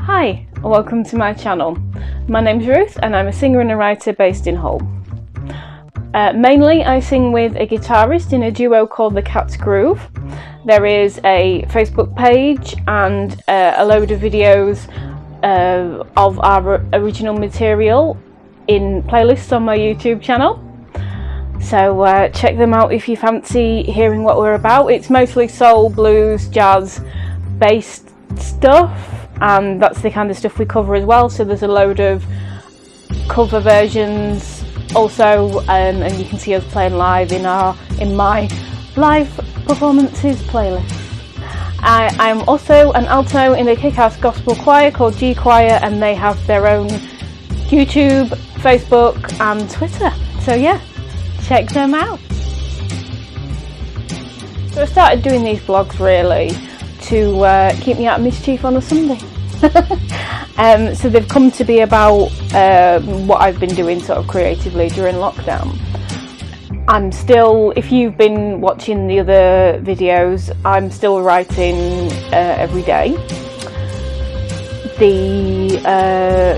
Hi, welcome to my channel. My name's Ruth and I'm a singer and a writer based in Hull. Mainly I sing with a guitarist in a duo called The Cat's Groove. There is a Facebook page and a load of videos of our original material in playlists on my YouTube channel. So check them out if you fancy hearing what we're about. It's mostly soul, blues, jazz based stuff, and that's the kind of stuff we cover as well. So there's a load of cover versions also, and you can see us playing live in my live performances playlist. I'm also an alto in a kick-ass gospel choir called G Choir, and they have their own YouTube, Facebook and Twitter. So yeah, check them out. So I started doing these vlogs really to keep me out of mischief on a Sunday. So they've come to be about what I've been doing sort of creatively during lockdown. I'm still, if you've been watching the other videos, I'm still writing every day.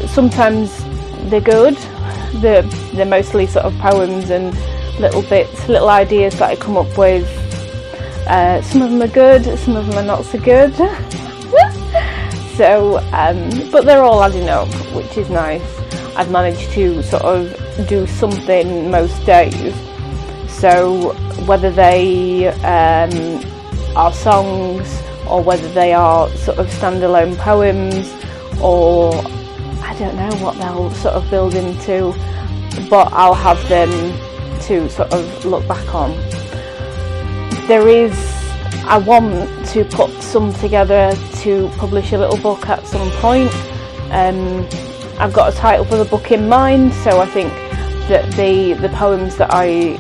Sometimes they're good. They're mostly sort of poems and little bits, little ideas that I come up with. Some of them are good, some of them are not so good. So, but they're all adding up, which is nice. I've managed to sort of do something most days. So whether they are songs or whether they are sort of standalone poems, or I don't know what they'll sort of build into, but I'll have them to sort of look back on. I want to put some together to publish a little book at some point. I've got a title for the book in mind, so I think that the poems that I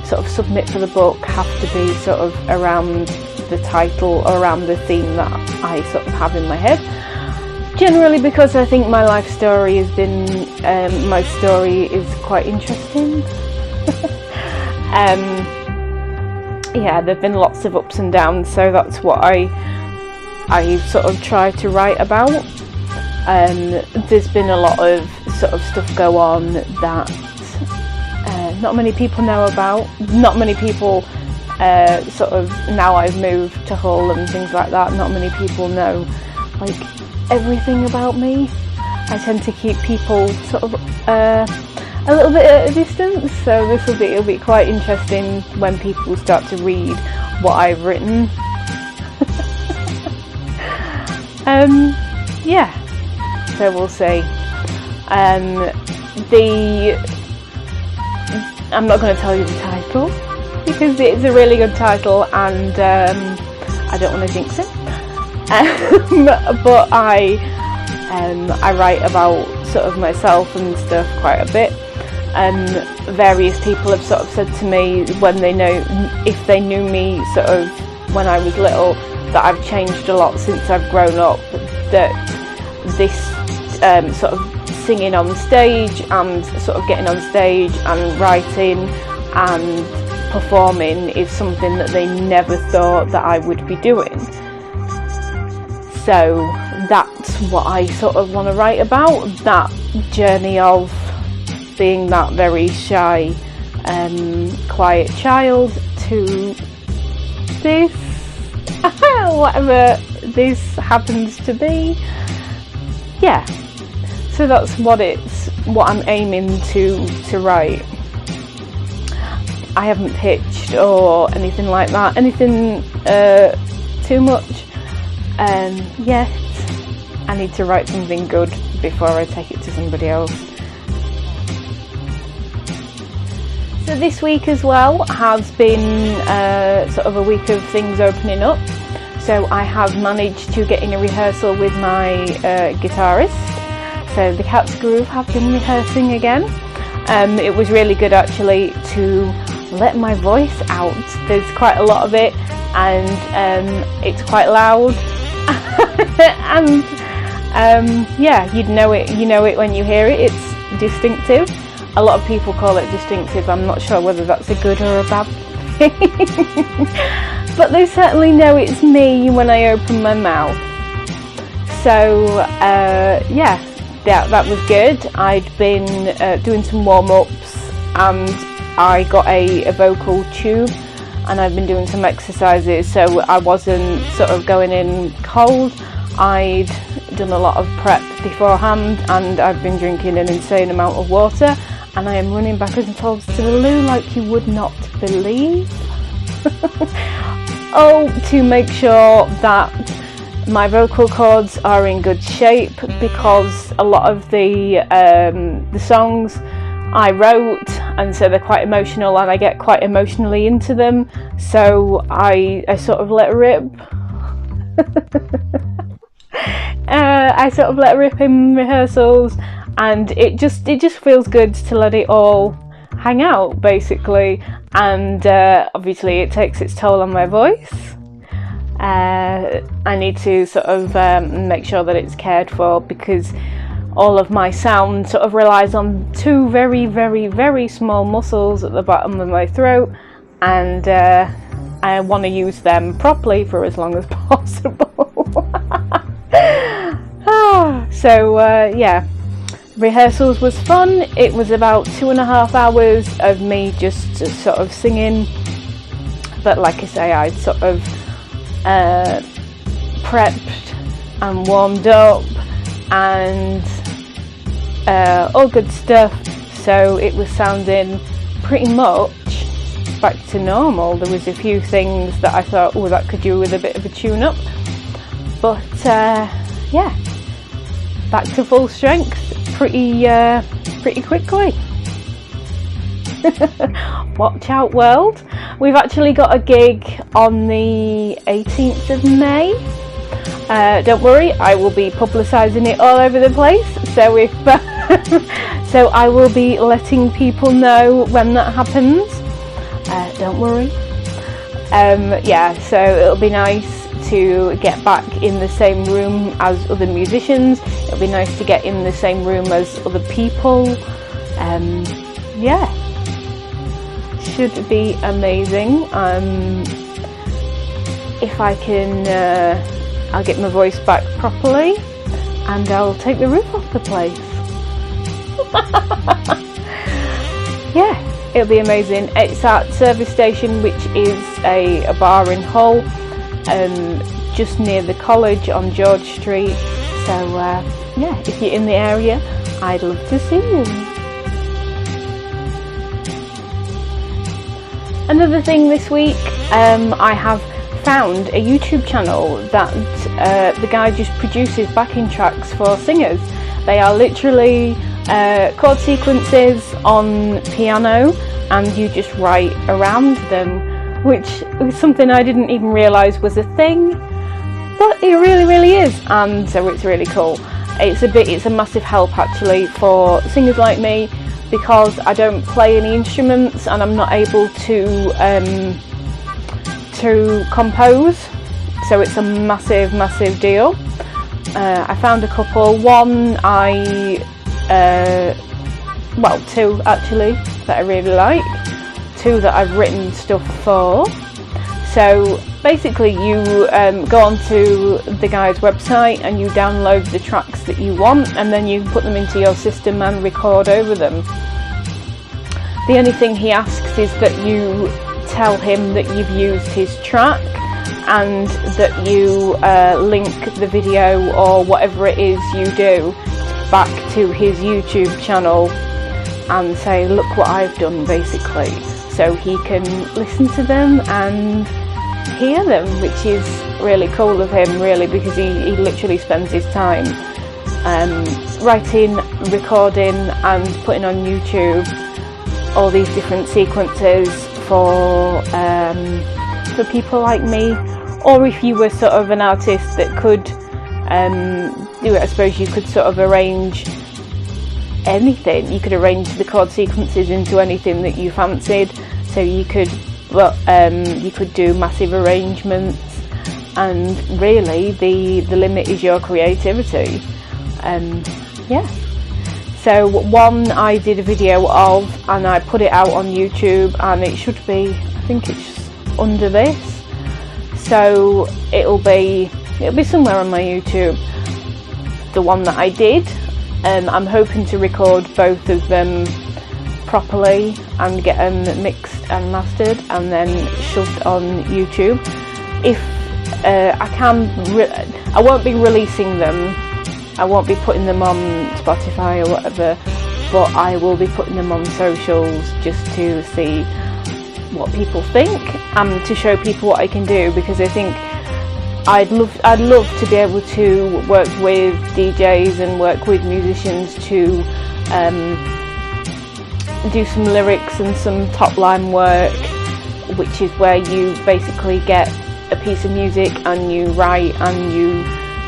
sort of submit for the book have to be sort of around the title or around the theme that I sort of have in my head. Generally because I think my life story has been, my story is quite interesting. Yeah, there've been lots of ups and downs, so that's what I sort of try to write about. There's been a lot of sort of stuff go on that not many people know about. Not many people sort of, now I've moved to Hull and things like that, not many people know like everything about me. I tend to keep people sort of a little bit at a distance, so it'll be quite interesting when people start to read what I've written. Yeah, so we'll see. I'm not going to tell you the title because it's a really good title, and I don't want to jinx it. But I write about sort of myself and stuff quite a bit. Various people have sort of said to me when they know, if they knew me sort of when I was little, that I've changed a lot since I've grown up, that this sort of singing on stage and sort of getting on stage and writing and performing is something that they never thought that I would be doing. So that's what I sort of want to write about, that journey of being that very shy, quiet child to this, whatever this happens to be. Yeah, so that's what I'm aiming to write. I haven't pitched or anything like that, anything too much yet. I need to write something good before I take it to somebody else. So this week as well has been sort of a week of things opening up. So I have managed to get in a rehearsal with my guitarist. So The Cat's Groove have been rehearsing again. It was really good actually to let my voice out. There's quite a lot of it, and it's quite loud. And yeah, you know it when you hear it. It's distinctive. A lot of people call it distinctive. I'm not sure whether that's a good or a bad thing. But they certainly know it's me when I open my mouth. So yeah, that was good. I'd been doing some warm-ups, and I got a vocal tube, and I've been doing some exercises, so I wasn't sort of going in cold. I'd done a lot of prep beforehand, and I've been drinking an insane amount of water, and I am running backwards and forwards to the loo like you would not believe. Oh, to make sure that my vocal cords are in good shape, because a lot of the songs I wrote, and so they're quite emotional, and I get quite emotionally into them, so I sort of let rip. I sort of let rip in rehearsals, and it just feels good to let it all hang out, basically, and obviously it takes its toll on my voice. I need to sort of make sure that it's cared for, because all of my sound sort of relies on two very, very, very small muscles at the bottom of my throat, and I want to use them properly for as long as possible. So yeah, rehearsals was fun. It was about 2.5 hours of me just sort of singing, but like I say, I'd sort of prepped and warmed up and all good stuff, so it was sounding pretty much back to normal. There was a few things that I thought, oh, that could do with a bit of a tune-up, but yeah, back to full strength pretty quickly. Watch out, world. We've actually got a gig on the 18th of May. Don't worry, I will be publicising it all over the place, so if so I will be letting people know when that happens. Don't worry. Yeah, so it'll be nice to get back in the same room as other musicians. It'll be nice to get in the same room as other people. Yeah, should be amazing. If I can, I'll get my voice back properly, and I'll take the roof off the place. Yeah, it'll be amazing. It's at Service Station, which is a bar in Hull, just near the college on George Street. So yeah, if you're in the area, I'd love to see you. Another thing this week, I have found a YouTube channel that the guy just produces backing tracks for singers. They are literally chord sequences on piano, and you just write around them, which was something I didn't even realise was a thing, but it really is, and so it's really cool. It's a massive help actually for singers like me, because I don't play any instruments and I'm not able to compose, so it's a massive deal. I found a couple. One well, two actually that I really like, two that I've written stuff for. So basically you go onto the guy's website and you download the tracks that you want, and then you put them into your system and record over them. The only thing he asks is that you tell him that you've used his track, and that you link the video or whatever it is you do back to his YouTube channel and say, look what I've done, basically, so he can listen to them and hear them, which is really cool of him, really, because he literally spends his time writing, recording and putting on YouTube all these different sequences for people like me. Or if you were sort of an artist that could do it, I suppose you could sort of arrange anything. You could arrange the chord sequences into anything that you fancied. So you could, you could do massive arrangements, and really the limit is your creativity. Yeah. So one I did a video of, and I put it out on YouTube, and it should be, I think it's under this. So it'll be somewhere on my YouTube. the one that I did. I'm hoping to record both of them properly and get them mixed and mastered and then shoved on YouTube. If I can, I won't be releasing them, I won't be putting them on Spotify or whatever, but I will be putting them on socials just to see what people think and to show people what I can do, because I think I'd love to be able to work with DJs and work with musicians to do some lyrics and some top line work, which is where you basically get a piece of music and you write and you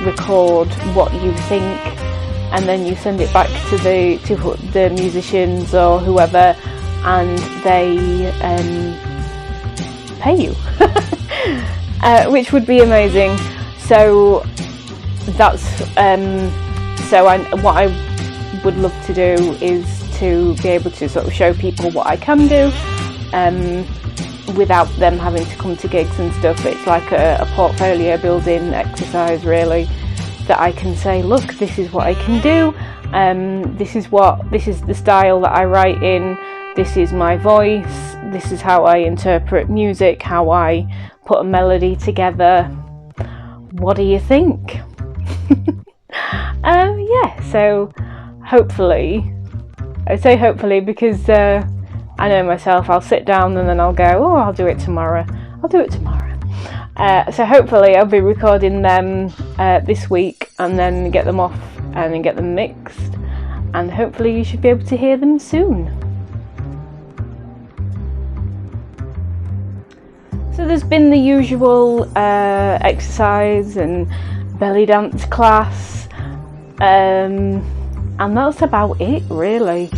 record what you think, and then you send it back to the musicians or whoever, and they pay you. Which would be amazing. So that's what I would love to do is to be able to sort of show people what I can do without them having to come to gigs and stuff. It's like a portfolio building exercise, really, that I can say, look, this is what I can do, this is the style that I write in, this is my voice, this is how I interpret music, how I put a melody together. What do you think? Yeah, so hopefully, I say hopefully because I know myself, I'll sit down and then I'll go, oh, I'll do it tomorrow. So hopefully I'll be recording them this week and then get them off and then get them mixed, and hopefully you should be able to hear them soon. So there's been the usual exercise and belly dance class, and that's about it, really.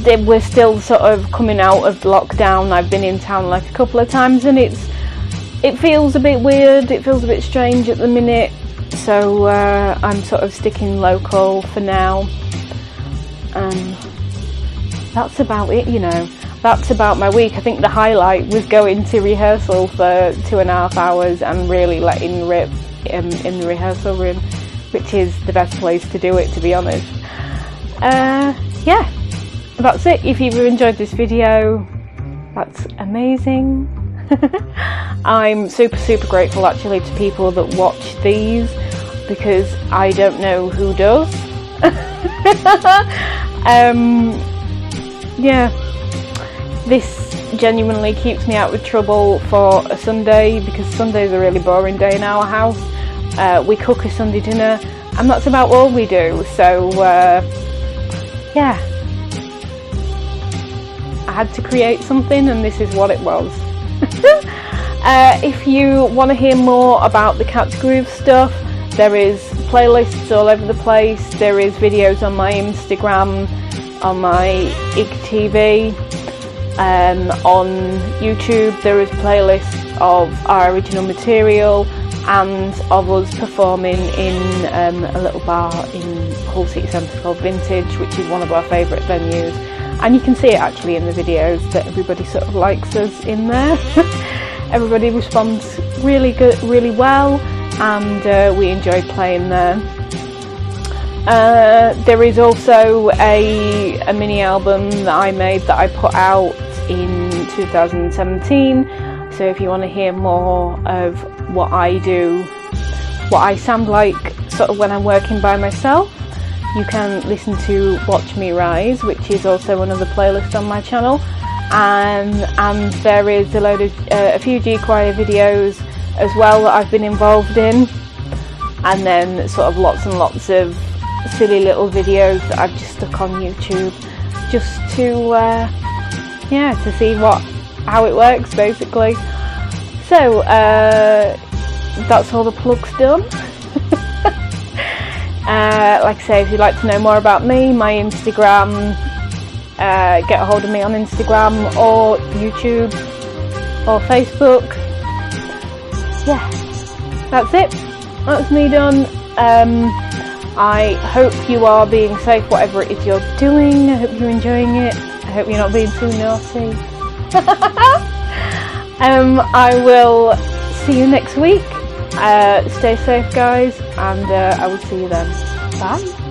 We're still sort of coming out of lockdown. I've been in town like a couple of times and it feels a bit weird, it feels a bit strange at the minute, so I'm sort of sticking local for now. That's about it, you know. That's about my week. I think the highlight was going to rehearsal for 2.5 hours and really letting rip in the rehearsal room, which is the best place to do it, to be honest. Yeah, that's it. If you've enjoyed this video, that's amazing. I'm super grateful actually to people that watch these, because I don't know who does. Yeah, this genuinely keeps me out of trouble for a Sunday, because Sunday's a really boring day in our house. We cook a Sunday dinner and that's about all we do, so yeah, I had to create something and this is what it was. If you want to hear more about the Cat's Groove stuff, there is playlists all over the place. There is videos on my Instagram, on my IGTV, on YouTube. There is playlists of our original material and of us performing in a little bar in Hull City Centre called Vintage, which is one of our favourite venues. And you can see it actually in the videos that everybody sort of likes us in there. Everybody responds really good, really well, and we enjoy playing there. There is also a mini album that I made that I put out in 2017. So if you want to hear more of what I do, what I sound like sort of when I'm working by myself, you can listen to Watch Me Rise, which is also another playlist on my channel, and there is a few G-Choir videos as well that I've been involved in, and then sort of lots and lots of silly little videos that I've just stuck on YouTube just to to see how it works, basically. So that's all the plugs done. Like I say, if you'd like to know more about me, my Instagram, get a hold of me on Instagram or YouTube or Facebook. Yeah, that's it. That's me done. I hope you are being safe, whatever it is you're doing. I hope you're enjoying it. I hope you're not being too naughty. I will see you next week. Stay safe, guys, and I will see you then. Bye.